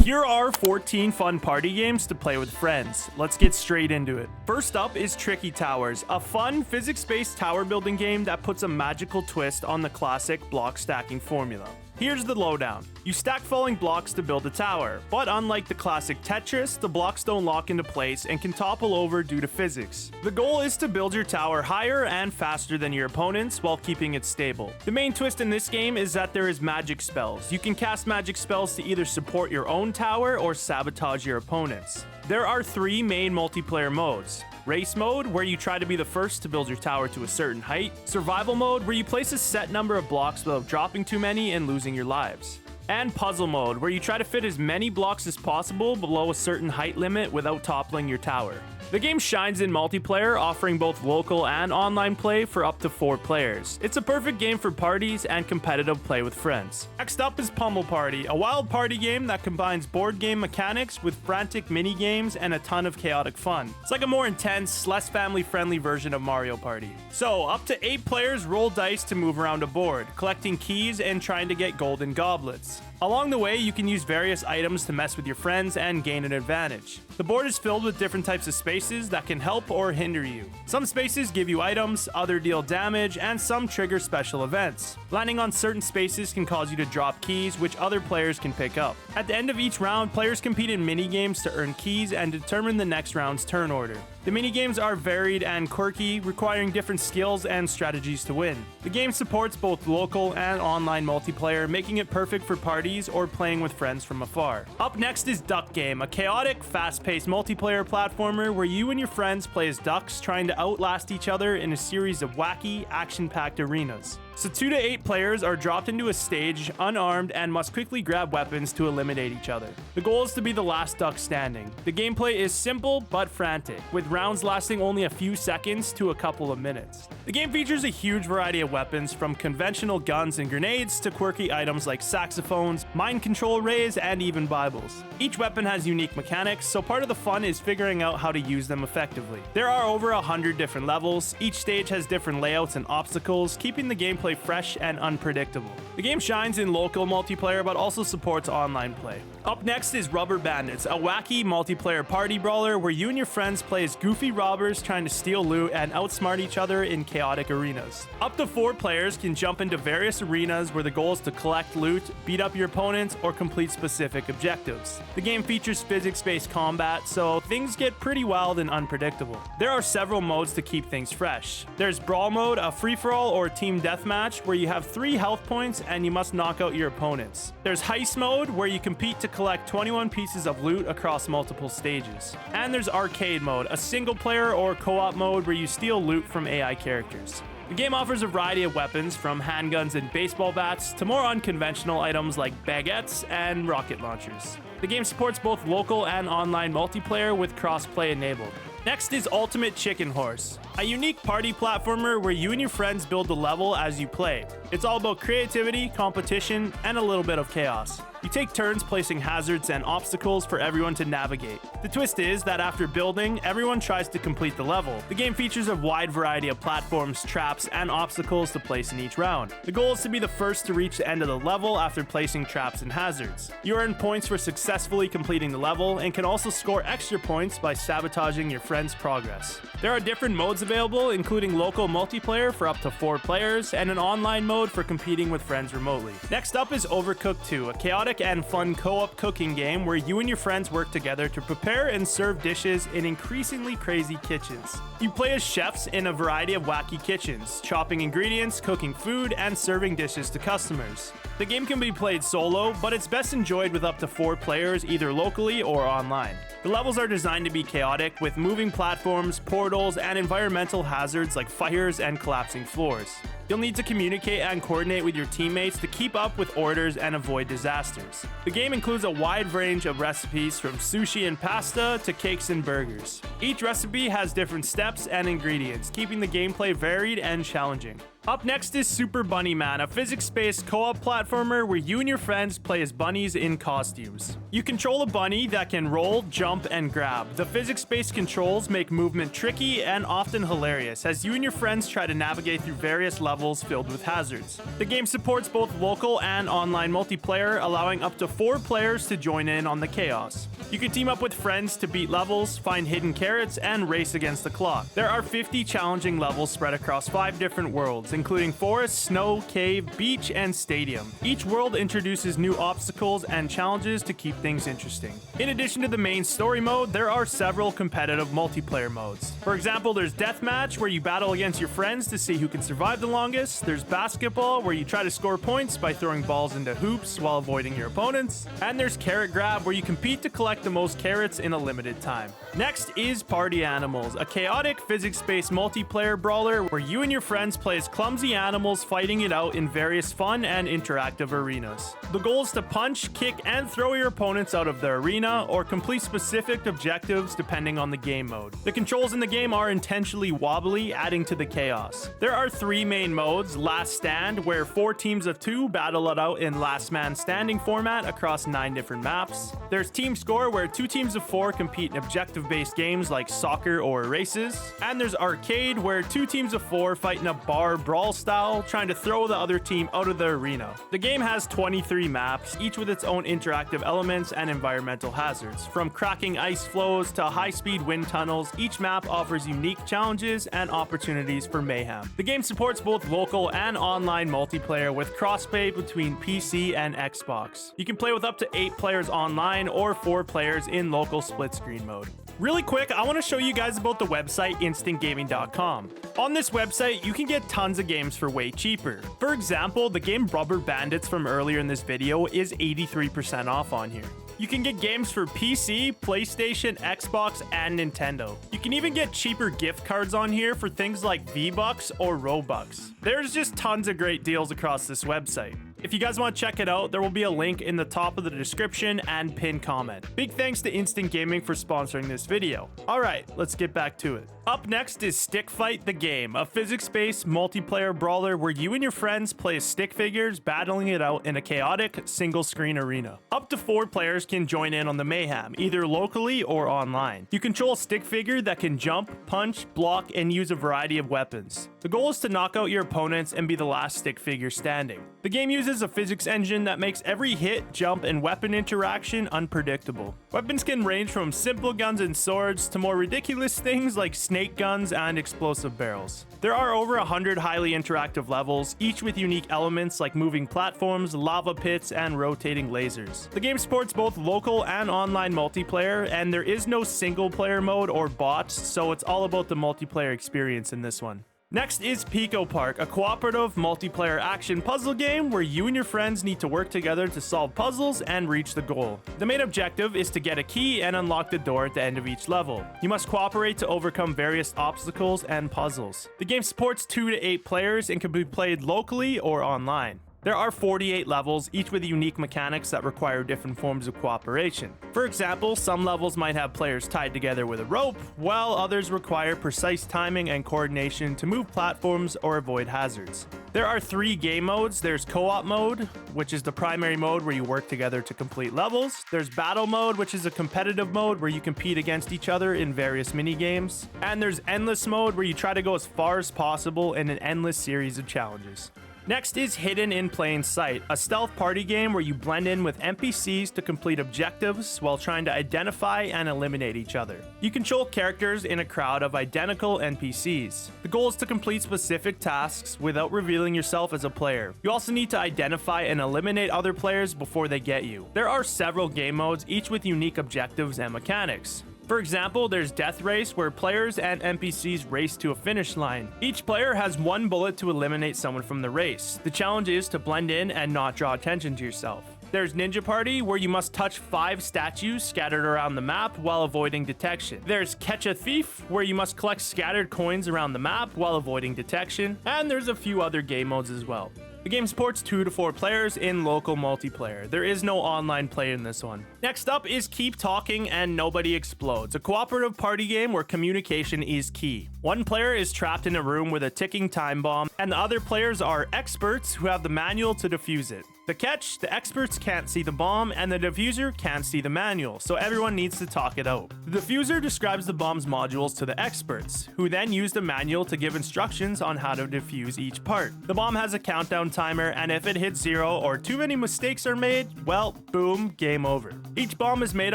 Here are 14 fun party games to play with friends. Let's get straight into it. First up is Tricky Towers, a fun physics-based tower building game that puts a magical twist on the classic block stacking formula. Here's the lowdown. You stack falling blocks to build a tower, but unlike the classic Tetris, the blocks don't lock into place and can topple over due to physics. The goal is to build your tower higher and faster than your opponents while keeping it stable. The main twist in this game is that there is magic spells. You can cast magic spells to either support your own tower or sabotage your opponents. There are 3 main multiplayer modes. Race mode, where you try to be the first to build your tower to a certain height. Survival mode, where you place a set number of blocks without dropping too many and losing your lives. And puzzle mode, where you try to fit as many blocks as possible below a certain height limit without toppling your tower. The game shines in multiplayer, offering both local and online play for up to 4 players. It's a perfect game for parties and competitive play with friends. Next up is Pummel Party, a wild party game that combines board game mechanics with frantic mini games and a ton of chaotic fun. It's like a more intense, less family-friendly version of Mario Party. So, up to 8 players roll dice to move around a board, collecting keys and trying to get golden goblets. Along the way, you can use various items to mess with your friends and gain an advantage. The board is filled with different types of spaces that can help or hinder you. Some spaces give you items, other deal damage, and some trigger special events. Landing on certain spaces can cause you to drop keys, which other players can pick up. At the end of each round, players compete in mini-games to earn keys and determine the next round's turn order. The mini-games are varied and quirky, requiring different skills and strategies to win. The game supports both local and online multiplayer, making it perfect for parties or playing with friends from afar. Up next is Duck Game, a chaotic, fast-paced multiplayer platformer where you and your friends play as ducks trying to outlast each other in a series of wacky, action-packed arenas. So 2 to 8 players are dropped into a stage unarmed and must quickly grab weapons to eliminate each other. The goal is to be the last duck standing. The gameplay is simple but frantic, with rounds lasting only a few seconds to a couple of minutes. The game features a huge variety of weapons, from conventional guns and grenades to quirky items like saxophones, mind control rays, and even Bibles. Each weapon has unique mechanics, so part of the fun is figuring out how to use them effectively. There are over 100 different levels. Each stage has different layouts and obstacles, keeping the gameplay fresh and unpredictable. The game shines in local multiplayer but also supports online play. Up next is Rubber Bandits, a wacky multiplayer party brawler where you and your friends play as goofy robbers trying to steal loot and outsmart each other in chaotic arenas. Up to 4 players can jump into various arenas where the goal is to collect loot, beat up your opponents, or complete specific objectives. The game features physics-based combat, so things get pretty wild and unpredictable. There are several modes to keep things fresh. There's Brawl Mode, a free-for-all or team deathmatch where you have 3 health points and you must knock out your opponents. There's Heist Mode, where you compete to collect 21 pieces of loot across multiple stages. And there's Arcade Mode, a single-player or co-op mode where you steal loot from AI characters. The game offers a variety of weapons, from handguns and baseball bats to more unconventional items like baguettes and rocket launchers. The game supports both local and online multiplayer with cross-play enabled. Next is Ultimate Chicken Horse, a unique party platformer where you and your friends build the level as you play. It's all about creativity, competition, and a little bit of chaos. You take turns placing hazards and obstacles for everyone to navigate. The twist is that after building, everyone tries to complete the level. The game features a wide variety of platforms, traps, and obstacles to place in each round. The goal is to be the first to reach the end of the level after placing traps and hazards. You earn points for successfully completing the level and can also score extra points by sabotaging your friend's progress. There are different modes available, including local multiplayer for up to 4 players and an online mode for competing with friends remotely. Next up is Overcooked 2, a chaotic and fun co-op cooking game where you and your friends work together to prepare and serve dishes in increasingly crazy kitchens. You play as chefs in a variety of wacky kitchens, chopping ingredients, cooking food, and serving dishes to customers. The game can be played solo, but it's best enjoyed with up to 4 players, either locally or online. The levels are designed to be chaotic, with moving platforms, portals, and environmental hazards like fires and collapsing floors. You'll need to communicate and coordinate with your teammates to keep up with orders and avoid disasters. The game includes a wide range of recipes, from sushi and pasta to cakes and burgers. Each recipe has different steps and ingredients, keeping the gameplay varied and challenging. Up next is Super Bunny Man, a physics-based co-op platformer where you and your friends play as bunnies in costumes. You control a bunny that can roll, jump, and grab. The physics-based controls make movement tricky and often hilarious as you and your friends try to navigate through various levels filled with hazards. The game supports both local and online multiplayer, allowing up to 4 players to join in on the chaos. You can team up with friends to beat levels, find hidden carrots, and race against the clock. There are 50 challenging levels spread across 5 different worlds, including forest, snow, cave, beach, and stadium. Each world introduces new obstacles and challenges to keep things interesting. In addition to the main story mode, there are several competitive multiplayer modes. For example, there's Deathmatch, where you battle against your friends to see who can survive the longest. There's Basketball, where you try to score points by throwing balls into hoops while avoiding your opponents. And there's Carrot Grab, where you compete to collect the most carrots in a limited time. Next is Party Animals, a chaotic physics-based multiplayer brawler where you and your friends play as clumsy animals fighting it out in various fun and interactive arenas. The goal is to punch, kick, and throw your opponents out of the arena or complete specific objectives depending on the game mode. The controls in the game are intentionally wobbly, adding to the chaos. There are 3 main modes: Last Stand, where 4 teams of 2 battle it out in last man standing format across 9 different maps. There's Team Score, where 2 teams of 4 compete in objective-based games like soccer or races. And there's Arcade, where 2 teams of 4 fight in a bar brawl style, trying to throw the other team out of the arena. The game has 23 maps, each with its own interactive elements and environmental hazards. From cracking ice flows to high-speed wind tunnels, each map offers unique challenges and opportunities for mayhem. The game supports both local and online multiplayer with crossplay between PC and Xbox. You can play with up to 8 players online or 4 players in local split screen mode. Really quick, I want to show you guys about the website instantgaming.com. On this website, you can get tons of games for way cheaper. For example, the game Rubber Bandits from earlier in this video is 83% off on here. You can get games for PC, PlayStation, Xbox, and Nintendo. You can even get cheaper gift cards on here for things like V-Bucks or Robux. There's just tons of great deals across this website. If you guys want to check it out, there will be a link in the top of the description and pinned comment. Big thanks to Instant Gaming for sponsoring this video. Alright, let's get back to it. Up next is Stick Fight the Game, a physics-based multiplayer brawler where you and your friends play as stick figures battling it out in a chaotic single-screen arena. Up to 4 players can join in on the mayhem, either locally or online. You control a stick figure that can jump, punch, block, and use a variety of weapons. The goal is to knock out your opponents and be the last stick figure standing. The game uses a physics engine that makes every hit, jump, and weapon interaction unpredictable. Weapons can range from simple guns and swords to more ridiculous things like snake guns and explosive barrels. There are over 100 highly interactive levels, each with unique elements like moving platforms, lava pits, and rotating lasers. The game supports both local and online multiplayer, and there is no single player mode or bots, so it's all about the multiplayer experience in this one. Next is Pico Park, a cooperative multiplayer action puzzle game where you and your friends need to work together to solve puzzles and reach the goal. The main objective is to get a key and unlock the door at the end of each level. You must cooperate to overcome various obstacles and puzzles. The game supports 2 to 8 players and can be played locally or online. There are 48 levels, each with unique mechanics that require different forms of cooperation. For example, some levels might have players tied together with a rope, while others require precise timing and coordination to move platforms or avoid hazards. There are 3 game modes. There's co-op mode, which is the primary mode where you work together to complete levels. There's battle mode, which is a competitive mode where you compete against each other in various mini-games. And there's endless mode, where you try to go as far as possible in an endless series of challenges. Next is Hidden in Plain Sight, a stealth party game where you blend in with NPCs to complete objectives while trying to identify and eliminate each other. You control characters in a crowd of identical NPCs. The goal is to complete specific tasks without revealing yourself as a player. You also need to identify and eliminate other players before they get you. There are several game modes, each with unique objectives and mechanics. For example, there's Death Race, where players and NPCs race to a finish line. Each player has 1 bullet to eliminate someone from the race. The challenge is to blend in and not draw attention to yourself. There's Ninja Party, where you must touch 5 statues scattered around the map while avoiding detection. There's Catch a Thief, where you must collect scattered coins around the map while avoiding detection. And there's a few other game modes as well. The game supports 2 to 4 players in local multiplayer. There is no online play in this one. Next up is Keep Talking and Nobody Explodes, a cooperative party game where communication is key. One player is trapped in a room with a ticking time bomb, and the other players are experts who have the manual to defuse it. The catch, the experts can't see the bomb and the diffuser can't see the manual, so everyone needs to talk it out. The diffuser describes the bomb's modules to the experts, who then use the manual to give instructions on how to defuse each part. The bomb has a countdown timer, and if it hits 0 or too many mistakes are made, well, boom, game over. Each bomb is made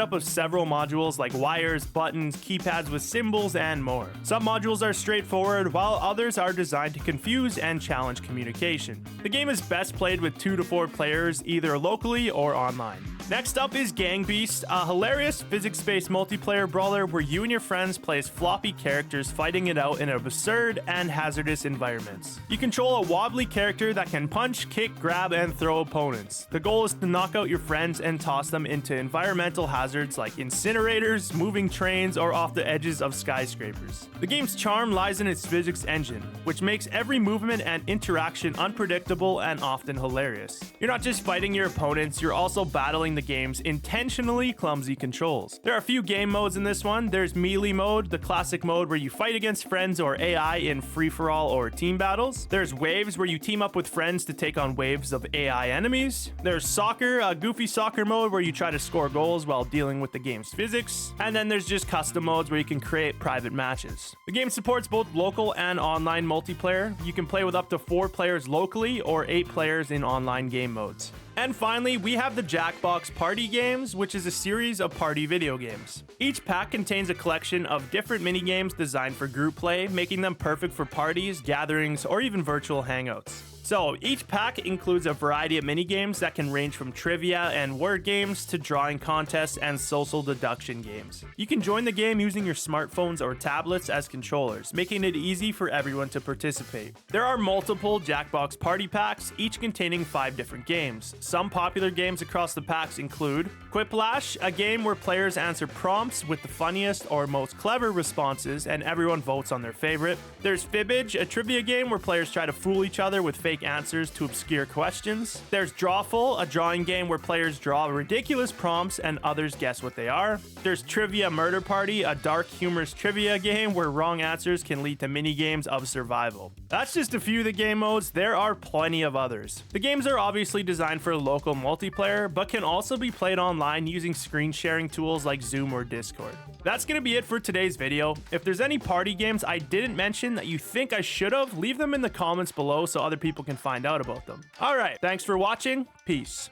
up of several modules like wires, buttons, keypads with symbols, and more. Some modules are straightforward, while others are designed to confuse and challenge communication. The game is best played with 2 to 4 players, either locally or online. Next up is Gang Beast, a hilarious physics-based multiplayer brawler where you and your friends play as floppy characters fighting it out in absurd and hazardous environments. You control a wobbly character that can punch, kick, grab, and throw opponents. The goal is to knock out your friends and toss them into environmental hazards like incinerators, moving trains, or off the edges of skyscrapers. The game's charm lies in its physics engine, which makes every movement and interaction unpredictable and often hilarious. You're not just fighting your opponents, you're also battling the game's intentionally clumsy controls. There are a few game modes in this one. There's melee mode, the classic mode where you fight against friends or AI in free-for-all or team battles. There's waves where you team up with friends to take on waves of AI enemies. There's soccer, a goofy soccer mode where you try to score goals while dealing with the game's physics. And then there's just custom modes where you can create private matches. The game supports both local and online multiplayer. You can play with up to 4 players locally or 8 players in online game modes. And finally, we have the Jackbox Party Games, which is a series of party video games. Each pack contains a collection of different minigames designed for group play, making them perfect for parties, gatherings, or even virtual hangouts. So, each pack includes a variety of minigames that can range from trivia and word games to drawing contests and social deduction games. You can join the game using your smartphones or tablets as controllers, making it easy for everyone to participate. There are multiple Jackbox Party Packs, each containing 5 different games. Some popular games across the packs include Quiplash, a game where players answer prompts with the funniest or most clever responses and everyone votes on their favorite. There's Fibbage, a trivia game where players try to fool each other with fake answers to obscure questions. There's Drawful, a drawing game where players draw ridiculous prompts and others guess what they are. There's Trivia Murder Party, a dark, humorous trivia game where wrong answers can lead to mini games of survival. That's just a few of the game modes. There are plenty of others. The games are obviously designed for local multiplayer, but can also be played online using screen sharing tools like Zoom or Discord. That's gonna be it for today's video. If there's any party games I didn't mention that you think I should have, leave them in the comments below so other people can find out about them. Alright, thanks for watching. Peace.